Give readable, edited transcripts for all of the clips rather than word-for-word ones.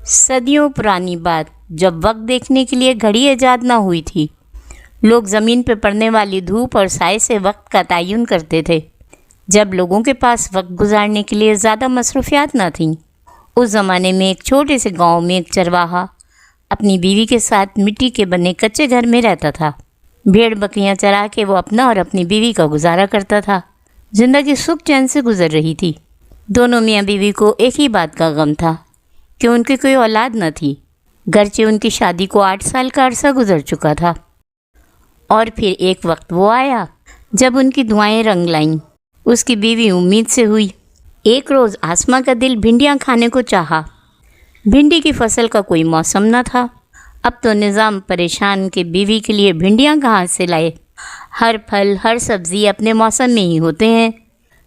صدیوں پرانی بات، جب وقت دیکھنے کے لیے گھڑی ایجاد نہ ہوئی تھی، لوگ زمین پہ پڑنے والی دھوپ اور سائے سے وقت کا تعین کرتے تھے۔ جب لوگوں کے پاس وقت گزارنے کے لیے زیادہ مصروفیات نہ تھیں، اس زمانے میں ایک چھوٹے سے گاؤں میں ایک چرواہا اپنی بیوی کے ساتھ مٹی کے بنے کچے گھر میں رہتا تھا۔ بھیڑ بکریاں چرا کے وہ اپنا اور اپنی بیوی کا گزارا کرتا تھا۔ زندگی سکھ چین سے گزر رہی تھی۔ دونوں میاں بیوی کو ایک ہی بات کا غم تھا کہ ان کی کوئی اولاد نہ تھی، گرچہ ان کی شادی کو 8 سال کا عرصہ گزر چکا تھا۔ اور پھر ایک وقت وہ آیا جب ان کی دعائیں رنگ لائیں۔ اس کی بیوی امید سے ہوئی۔ ایک روز آسماں کا دل بھنڈیاں کھانے کو چاہا۔ بھنڈی کی فصل کا کوئی موسم نہ تھا۔ اب تو نظام پریشان کہ بیوی کے لیے بھنڈیاں کہاں سے لائے۔ ہر پھل ہر سبزی اپنے موسم میں ہی ہوتے ہیں،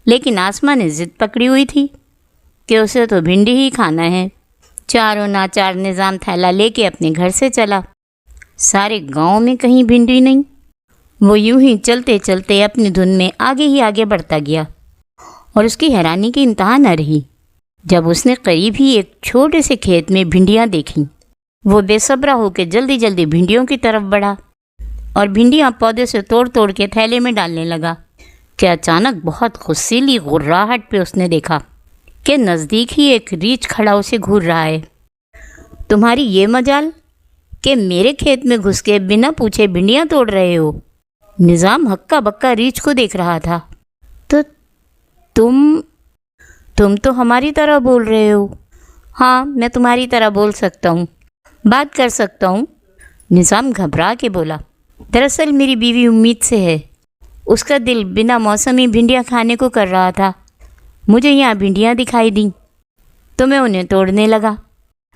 لیکن آسماں نے ضد پکڑی ہوئی تھی کہ اسے تو بھنڈی ہی کھانا ہے۔ چاروں ناچار نظام تھیلا لے کے اپنے گھر سے چلا۔ سارے گاؤں میں کہیں بھنڈی نہیں۔ وہ یوں ہی چلتے چلتے اپنی دھن میں آگے ہی آگے بڑھتا گیا، اور اس کی حیرانی کی انتہا نہ رہی جب اس نے قریب ہی ایک چھوٹے سے کھیت میں بھنڈیاں دیکھیں۔ وہ بے صبرا ہو کے جلدی جلدی بھنڈیوں کی طرف بڑھا اور بھنڈیاں پودے سے توڑ توڑ کے تھیلے میں ڈالنے لگا کہ اچانک بہت غصیلی غراہٹ پہ اس نے دیکھا کہ نزدیک ہی ایک ریچھ کھڑا اسے گھور رہا ہے۔ تمہاری یہ مجال کہ میرے کھیت میں گھس کے بنا پوچھے بھنڈیاں توڑ رہے ہو؟ نظام ہکا بکا ریچھ کو دیکھ رہا تھا۔ تو تم تو ہماری طرح بول رہے ہو۔ ہاں، میں تمہاری طرح بول سکتا ہوں، بات کر سکتا ہوں، نظام گھبرا کے بولا۔ دراصل میری بیوی امید سے ہے، اس کا دل بنا موسمی بھنڈیاں کھانے کو کر رہا تھا۔ مجھے یہاں بھنڈیاں دکھائی دیں تو میں انہیں توڑنے لگا۔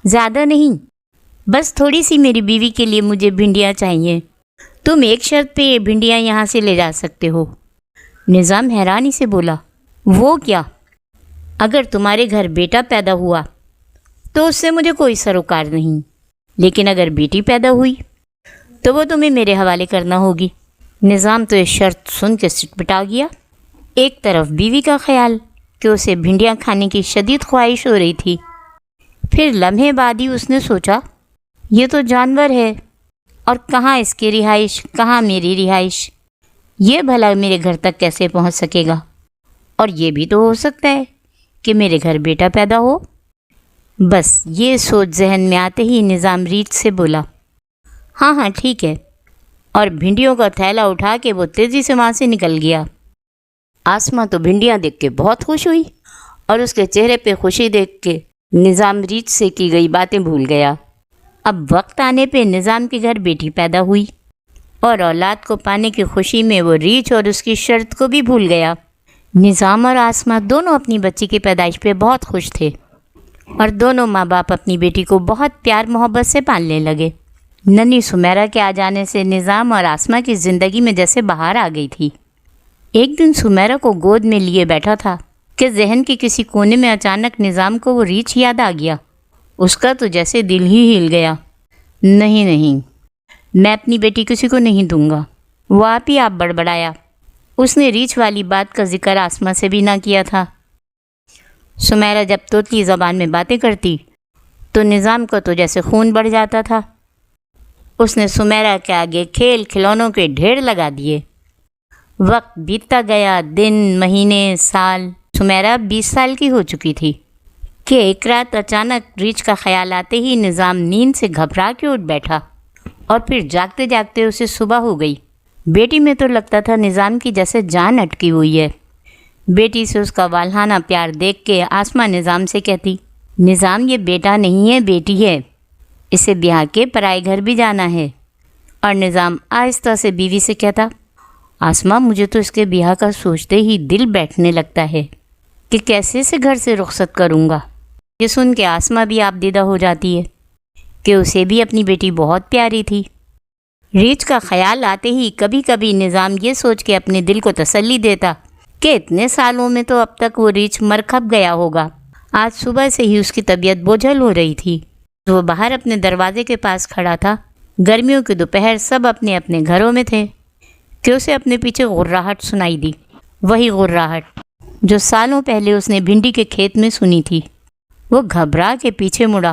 زیادہ نہیں، بس تھوڑی سی میری بیوی کے لیے مجھے بھنڈیاں چاہیے۔ تم ایک شرط پہ یہ بھنڈیاں یہاں سے لے جا سکتے ہو۔ نظام حیرانی سے بولا، وہ کیا؟ اگر تمہارے گھر بیٹا پیدا ہوا تو اس سے مجھے کوئی سروکار نہیں، لیکن اگر بیٹی پیدا ہوئی تو وہ تمہیں میرے حوالے کرنا ہوگی۔ نظام تو یہ شرط سن کے سٹپٹا گیا۔ ایک طرف بیوی کا خیال کہ اسے بھنڈیاں کھانے کی شدید خواہش ہو رہی تھی، پھر لمحے بعد ہی اس نے سوچا، یہ تو جانور ہے، اور کہاں اس کی رہائش، کہاں میری رہائش؟ یہ بھلا میرے گھر تک کیسے پہنچ سکے گا؟ اور یہ بھی تو ہو سکتا ہے کہ میرے گھر بیٹا پیدا ہو۔ بس یہ سوچ ذہن میں آتے ہی نظام ریچھ سے بولا، ہاں ہاں ٹھیک ہے، اور بھنڈیوں کا تھیلا اٹھا کے وہ تیزی سے وہاں سے نکل گیا۔ آسماں تو بھنڈیاں دیکھ کے بہت خوش ہوئی، اور اس کے چہرے پہ خوشی دیکھ کے نظام ریچھ سے کی گئی باتیں بھول گیا۔ اب وقت آنے پہ نظام کے گھر بیٹی پیدا ہوئی، اور اولاد کو پانے کی خوشی میں وہ ریچھ اور اس کی شرط کو بھی بھول گیا۔ نظام اور آسماں دونوں اپنی بچی کی پیدائش پہ بہت خوش تھے، اور دونوں ماں باپ اپنی بیٹی کو بہت پیار محبت سے پالنے لگے۔ ننھی سمیرا کے آ جانے سے نظام اور آسماں کی زندگی میں جیسے بہار آ گئی تھی۔ ایک دن سمیرا کو گود میں لیے بیٹھا تھا کہ ذہن کے کسی کونے میں اچانک نظام کو وہ ریچھ یاد آ گیا۔ اس کا تو جیسے دل ہی ہل گیا۔ نہیں، میں اپنی بیٹی کسی کو نہیں دوں گا، وہ آپ بڑبڑایا۔ اس نے ریچھ والی بات کا ذکر آسماں سے بھی نہ کیا تھا۔ سمیرا جب طوطی زبان میں باتیں کرتی تو نظام کو تو جیسے خون بڑھ جاتا تھا۔ اس نے سمیرا کے آگے کھیل کھلونوں کے ڈھیر لگا دیے۔ وقت بیتتا گیا، دن، مہینے، سال۔ سمیرا 20 سال کی ہو چکی تھی کہ ایک رات اچانک ریچھ کا خیال آتے ہی نظام نیند سے گھبرا کے اٹھ بیٹھا، اور پھر جاگتے جاگتے اسے صبح ہو گئی۔ بیٹی میں تو لگتا تھا نظام کی جیسے جان اٹکی ہوئی ہے۔ بیٹی سے اس کا والہانہ پیار دیکھ کے آسماں نظام سے کہتی، نظام یہ بیٹا نہیں ہے، بیٹی ہے، اسے بیاہ کے پرائے گھر بھی جانا ہے۔ اور نظام آہستہ سے بیوی سے کہتا، آسماں مجھے تو اس کے بیاہ کا سوچتے ہی دل بیٹھنے لگتا ہے کہ کیسے سے گھر سے رخصت کروں گا۔ یہ سن کے آسماں بھی آبدیدہ ہو جاتی ہے کہ اسے بھی اپنی بیٹی بہت پیاری تھی۔ ریچھ کا خیال آتے ہی کبھی کبھی نظام یہ سوچ کے اپنے دل کو تسلی دیتا کہ اتنے سالوں میں تو اب تک وہ ریچھ مر کھپ گیا ہوگا۔ آج صبح سے ہی اس کی طبیعت بوجھل ہو رہی تھی۔ وہ باہر اپنے دروازے کے پاس کھڑا تھا۔ گرمیوں کی دوپہر، سب اپنے اپنے گھروں میں تھے کہ اسے اپنے پیچھے غراہٹ سنائی دی، وہی غراہٹ جو سالوں پہلے اس نے بھنڈی کے کھیت میں سنی تھی۔ وہ گھبرا کے پیچھے مڑا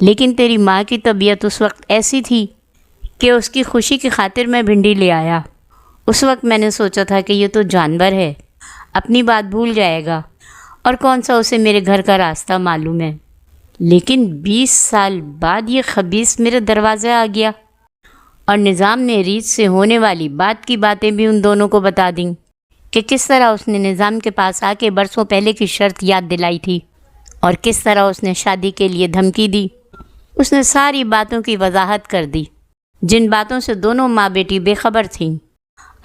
لیکن تیری ماں کی طبیعت اس وقت ایسی تھی کہ اس کی خوشی کی خاطر میں بھنڈی لے آیا۔ اس وقت میں نے سوچا تھا کہ یہ تو جانور ہے، اپنی بات بھول جائے گا، اور کون سا اسے میرے گھر کا راستہ معلوم ہے۔ لیکن 20 سال بعد یہ خبیث میرے دروازے آ گیا، اور نظام نے ریچھ سے ہونے والی بات کی باتیں بھی ان دونوں کو بتا دیں کہ کس طرح اس نے نظام کے پاس آ کے برسوں پہلے کی شرط یاد دلائی تھی، اور کس طرح اس نے شادی کے لیے دھمکی دی۔ اس نے ساری باتوں کی وضاحت کر دی، جن باتوں سے دونوں ماں بیٹی بے خبر تھیں۔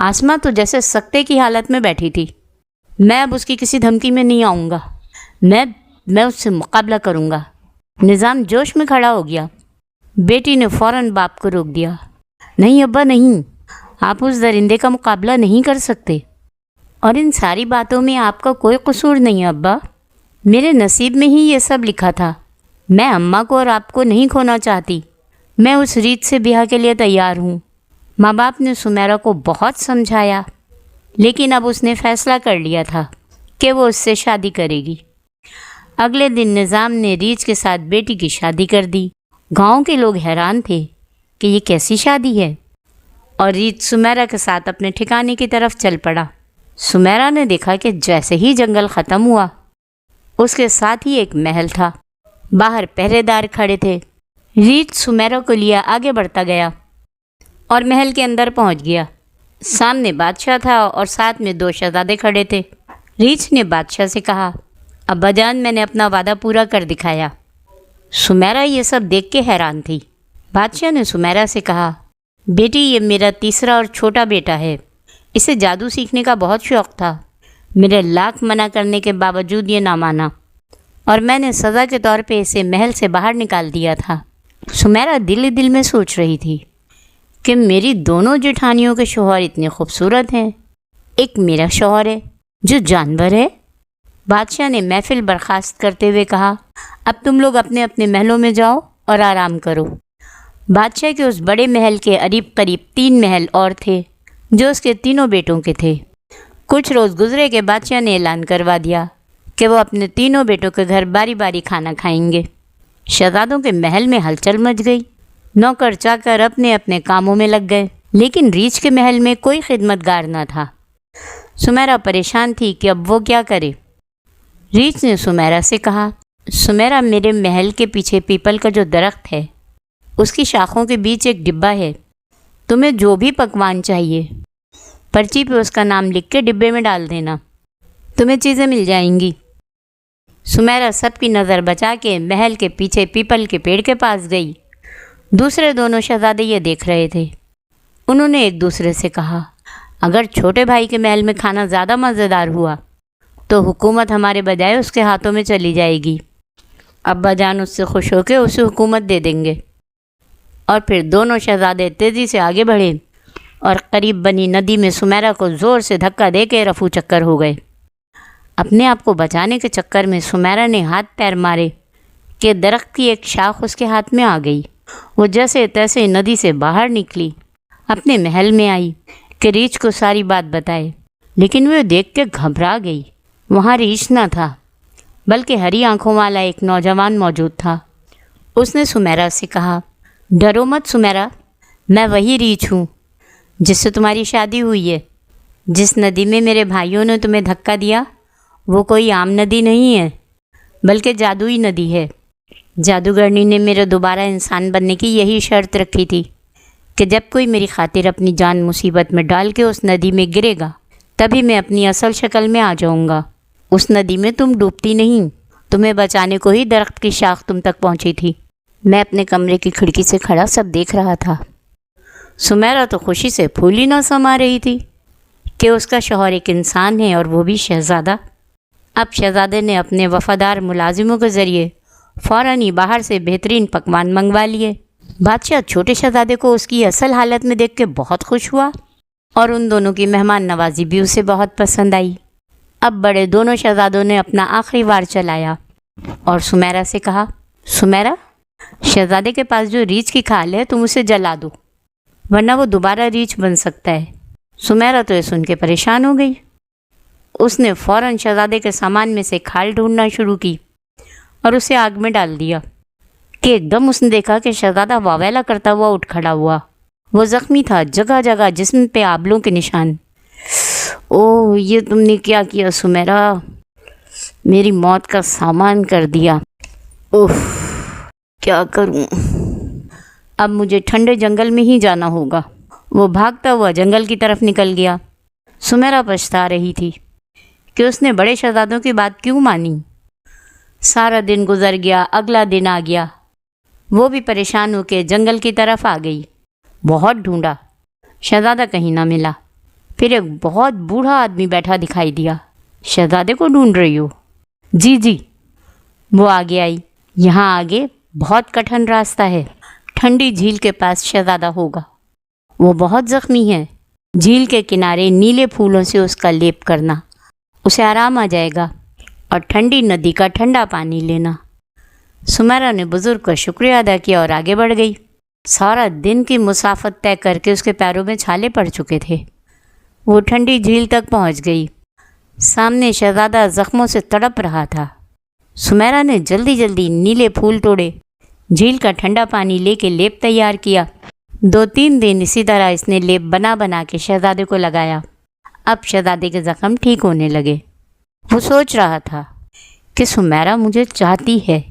آسماں تو جیسے سکتے کی حالت میں بیٹھی تھی۔ میں اب اس کی کسی دھمکی میں نہیں آؤں گا، میں اس سے مقابلہ کروں گا۔ نظام جوش میں کھڑا ہو گیا۔ بیٹی نے فوراً باپ کو روک دیا۔ نہیں ابا نہیں، آپ اس درندے کا مقابلہ نہیں کر سکتے، اور ان ساری باتوں میں آپ کا کوئی قصور نہیں ہے ابا۔ میرے نصیب میں ہی یہ سب لکھا تھا۔ میں اماں کو اور آپ کو نہیں کھونا چاہتی۔ میں اس ریت سے بیاہ کے لیے تیار ہوں۔ ماں باپ نے سمیرا کو بہت سمجھایا، لیکن اب اس نے فیصلہ کر لیا تھا کہ وہ اس سے شادی کرے گی۔ اگلے دن نظام نے ریچھ کے ساتھ بیٹی کی شادی کر دی۔ گاؤں کے لوگ حیران تھے کہ یہ کیسی شادی ہے، اور ریچھ سمیرا کے ساتھ اپنے ٹھکانے کی طرف چل پڑا۔ سمیرا نے دیکھا کہ جیسے ہی جنگل ختم ہوا، اس کے ساتھ ہی ایک محل تھا۔ باہر پہرے دار کھڑے تھے۔ ریچھ سمیرا کو لیا آگے بڑھتا گیا اور محل کے اندر پہنچ گیا۔ سامنے بادشاہ تھا اور ساتھ میں 2 شہزادے کھڑے تھے۔ ریچھ نے بادشاہ سے کہا، ابا جان میں نے اپنا وعدہ پورا کر دکھایا۔ سمیرا یہ سب دیکھ کے حیران تھی۔ بادشاہ نے سمیرا سے کہا، بیٹی یہ میرا تیسرا اور چھوٹا بیٹا ہے، اسے جادو سیکھنے کا بہت شوق تھا۔ میرے لاکھ منع کرنے کے باوجود یہ نہ مانا، اور میں نے سزا کے طور پہ اسے محل سے باہر نکال دیا تھا۔ سمیرا دل ہی دل میں سوچ رہی تھی کہ میری دونوں جٹھانیوں کے شوہر اتنے خوبصورت ہیں، ایک میرا شوہر ہے جو جانور ہے۔ بادشاہ نے محفل برخاست کرتے ہوئے کہا، اب تم لوگ اپنے اپنے محلوں میں جاؤ اور آرام کرو۔ بادشاہ کے اس بڑے محل کے قریب 3 محل اور تھے جو اس کے تینوں بیٹوں کے تھے۔ کچھ روز گزرے کہ بادشاہ نے اعلان کروا دیا کہ وہ اپنے تینوں بیٹوں کے گھر باری باری کھانا کھائیں گے۔ شہزادوں کے محل میں ہلچل مچ گئی۔ نوکر چاکر اپنے اپنے کاموں میں لگ گئے، لیکن ریچھ کے محل میں کوئی خدمتگار نہ تھا۔ سمیرا پریشان تھی کہ اب وہ کیا کرے۔ ریچھ نے سمیرا سے کہا، سمیرا میرے محل کے پیچھے پیپل کا جو درخت ہے، اس کی شاخوں کے بیچ ایک ڈبہ ہے۔ تمہیں جو بھی پکوان چاہیے پرچی پہ اس کا نام لکھ کے ڈبے میں ڈال دینا، تمہیں چیزیں مل جائیں گی۔ سمیرا سب کی نظر بچا کے محل کے پیچھے پیپل کے پیڑ کے پاس گئی۔ دوسرے دونوں شہزادے یہ دیکھ رہے تھے۔ انہوں نے ایک دوسرے سے کہا، اگر چھوٹے بھائی کے محل میں کھانا زیادہ مزیدار ہوا تو حکومت ہمارے بجائے اس کے ہاتھوں میں چلی جائے گی۔ ابا جان اس سے خوش ہو کے اسے حکومت دے دیں گے۔ اور پھر دونوں شہزادے تیزی سے آگے بڑھے اور قریب بنی ندی میں سمیرا کو زور سے دھکا دے کے رفو چکر ہو گئے۔ اپنے آپ کو بچانے کے چکر میں سمیرا نے ہاتھ پیر مارے کہ درخت کی ایک شاخ اس کے ہاتھ میں آ گئی۔ وہ جیسے تیسے ندی سے باہر نکلی، اپنے محل میں آئی کہ ریچھ کو ساری بات بتائے، لیکن وہ دیکھ کے گھبرا گئی۔ وہاں ریچھ نہ تھا، بلکہ ہری آنکھوں والا ایک نوجوان موجود تھا۔ اس نے سمیرا سے کہا، ڈرو مت سمیرا، میں وہی ریچھ ہوں جس سے تمہاری شادی ہوئی ہے۔ جس ندی میں میرے بھائیوں نے تمہیں دھکا دیا وہ کوئی عام ندی نہیں ہے، بلکہ جادوئی ندی ہے۔ جادوگرنی نے میرے دوبارہ انسان بننے کی یہی شرط رکھی تھی کہ جب کوئی میری خاطر اپنی جان مصیبت میں ڈال کے اس ندی میں گرے گا تبھی میں اپنی اصل شکل میں آ جاؤں گا۔ اس ندی میں تم ڈوبتی نہیں، تمہیں بچانے کو ہی درخت کی شاخ تم تک پہنچی تھی۔ میں اپنے کمرے کی کھڑکی سے کھڑا سب دیکھ رہا تھا۔ سمیرا تو خوشی سے پھول ہی نہ سما رہی تھی کہ اس کا شوہر ایک انسان ہے، اور وہ بھی شہزادہ۔ اب شہزادے نے اپنے وفادار ملازموں کے ذریعے فوراً ہی باہر سے بہترین پکوان منگوا لیے۔ بادشاہ چھوٹے شہزادے کو اس کی اصل حالت میں دیکھ کے بہت خوش ہوا، اور ان دونوں کی مہمان نوازی بھی اسے بہت پسند آئی۔ اب بڑے دونوں شہزادوں نے اپنا آخری وار چلایا اور سمیرا سے کہا، سمیرا، شہزادے کے پاس جو ریچھ کی کھال ہے تم اسے جلا دو، ورنہ وہ دوبارہ ریچھ بن سکتا ہے۔ سمیرا تو یہ سن کے پریشان ہو گئی۔ اس نے فوراً شہزادے کے سامان میں سے کھال ڈھونڈنا شروع کی اور اسے آگ میں ڈال دیا۔ کہ ایک دم اس نے دیکھا کہ شہزادہ واویلا کرتا ہوا اٹھ کھڑا ہوا۔ وہ زخمی تھا، جگہ جگہ جسم پہ آبلوں کے نشان۔ اوہ، یہ تم نے کیا کیا سمیرا؟ میری موت کا سامان کر دیا۔ اوہ، کیا کروں؟ اب مجھے ٹھنڈے جنگل میں ہی جانا ہوگا۔ وہ بھاگتا ہوا جنگل کی طرف نکل گیا۔ سمیرا پچھتا رہی تھی کہ اس نے بڑے شہزادوں کی بات کیوں مانی۔ سارا دن گزر گیا، اگلا دن آ گیا۔ وہ بھی پریشان ہو کے جنگل کی طرف آ گئی۔ بہت ڈھونڈا، شہزادہ کہیں نہ ملا۔ پھر ایک بہت بوڑھا آدمی بیٹھا دکھائی دیا۔ شہزادے کو ڈھونڈ رہی ہو؟ جی جی۔ وہ آگے آئی۔ یہاں آگے بہت کٹھن راستہ ہے، ٹھنڈی جھیل کے پاس شہزادہ ہوگا۔ وہ بہت زخمی ہے۔ جھیل کے کنارے نیلے پھولوں سے اس کا لیپ کرنا، اسے آرام آ جائے گا، اور ٹھنڈی ندی کا ٹھنڈا پانی لینا۔ سمیرا نے بزرگ کا شکریہ ادا کیا اور آگے بڑھ گئی۔ سارا دن کی مسافت طے کر کے اس کے پیروں میں چھالے پڑ چکے تھے۔ وہ ٹھنڈی جھیل تک پہنچ گئی۔ سامنے شہزادہ زخموں سے تڑپ رہا تھا۔ سمیرا نے جلدی جلدی نیلے پھول توڑے، جھیل کا ٹھنڈا پانی لے کے لیپ تیار کیا۔ 2-3 دن اسی طرح اس نے لیپ بنا بنا کے شہزادے کو لگایا۔ اب شہزادے کے زخم ٹھیک ہونے لگے۔ وہ سوچ رہا تھا کہ سمیرا مجھے چاہتی ہے،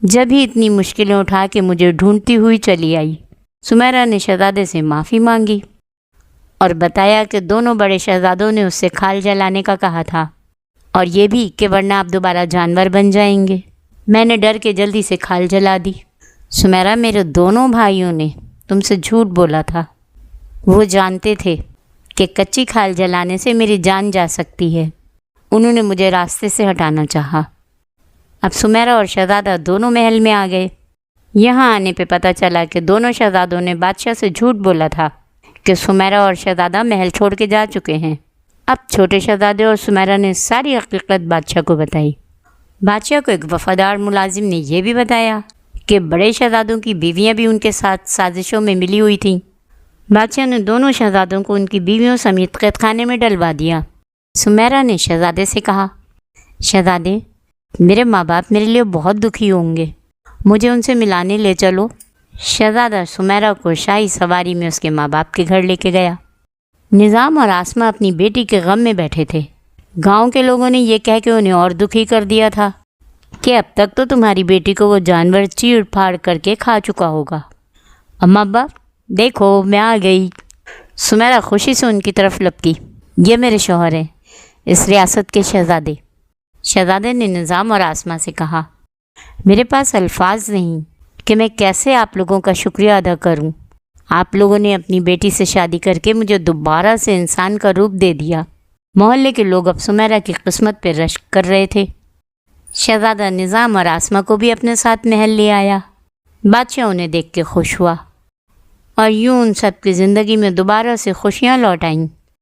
جب ہی اتنی مشکلیں اٹھا کے مجھے ڈھونڈتی ہوئی چلی آئی۔ سمیرا نے شہزادے سے معافی مانگی اور بتایا کہ دونوں بڑے شہزادوں نے اس سے کھال جلانے کا کہا تھا، اور یہ بھی کہ ورنہ آپ دوبارہ جانور بن جائیں گے۔ میں نے ڈر کے جلدی سے کھال جلا دی۔ سمیرا، میرے دونوں بھائیوں نے تم سے جھوٹ بولا تھا۔ وہ جانتے تھے کہ کچی کھال جلانے سے میری جان جا سکتی ہے۔ انہوں نے مجھے راستے سے ہٹانا چاہا۔ اب سمیرا اور شہزادہ دونوں محل میں آ گئے۔ یہاں آنے پہ پتہ چلا کہ دونوں شہزادوں نے بادشاہ سے جھوٹ بولا تھا کہ سمیرا اور شہزادہ محل چھوڑ کے جا چکے ہیں۔ اب چھوٹے شہزادے اور سمیرا نے ساری حقیقت بادشاہ کو بتائی۔ بادشاہ کو ایک وفادار ملازم نے یہ بھی بتایا کہ بڑے شہزادوں کی بیویاں بھی ان کے ساتھ سازشوں میں ملی ہوئی تھیں۔ بادشاہ نے دونوں شہزادوں کو ان کی بیویوں سمیت قید خانے میں ڈلوا دیا۔ سمیرا نے شہزادے سے کہا، شہزادے، میرے ماں باپ میرے لیے بہت دکھی ہوں گے، مجھے ان سے ملانے لے چلو۔ شہزادہ سمیرا کو شاہی سواری میں اس کے ماں باپ کے گھر لے کے گیا۔ نظام اور آسمہ اپنی بیٹی کے غم میں بیٹھے تھے۔ گاؤں کے لوگوں نے یہ کہہ کے انہیں اور دکھی کر دیا تھا کہ اب تک تو تمہاری بیٹی کو وہ جانور چیڑ پھاڑ کر کے کھا چکا ہوگا۔ اماں ابا، دیکھو میں آ گئی۔ سمیرا خوشی سے ان کی طرف لپکی۔ یہ میرے شوہر ہیں، اس ریاست کے شہزادے۔ شہزادے نے نظام اور آسمہ سے کہا، میرے پاس الفاظ نہیں کہ میں کیسے آپ لوگوں کا شکریہ ادا کروں۔ آپ لوگوں نے اپنی بیٹی سے شادی کر کے مجھے دوبارہ سے انسان کا روپ دے دیا۔ محلے کے لوگ اب سمیرا کی قسمت پہ رشک کر رہے تھے۔ شہزادہ نظام اور آسمہ کو بھی اپنے ساتھ محل لے آیا۔ بادشاہ انہیں دیکھ کے خوش ہوا، اور یوں ان سب کی زندگی میں دوبارہ سے خوشیاں لوٹ آئیں۔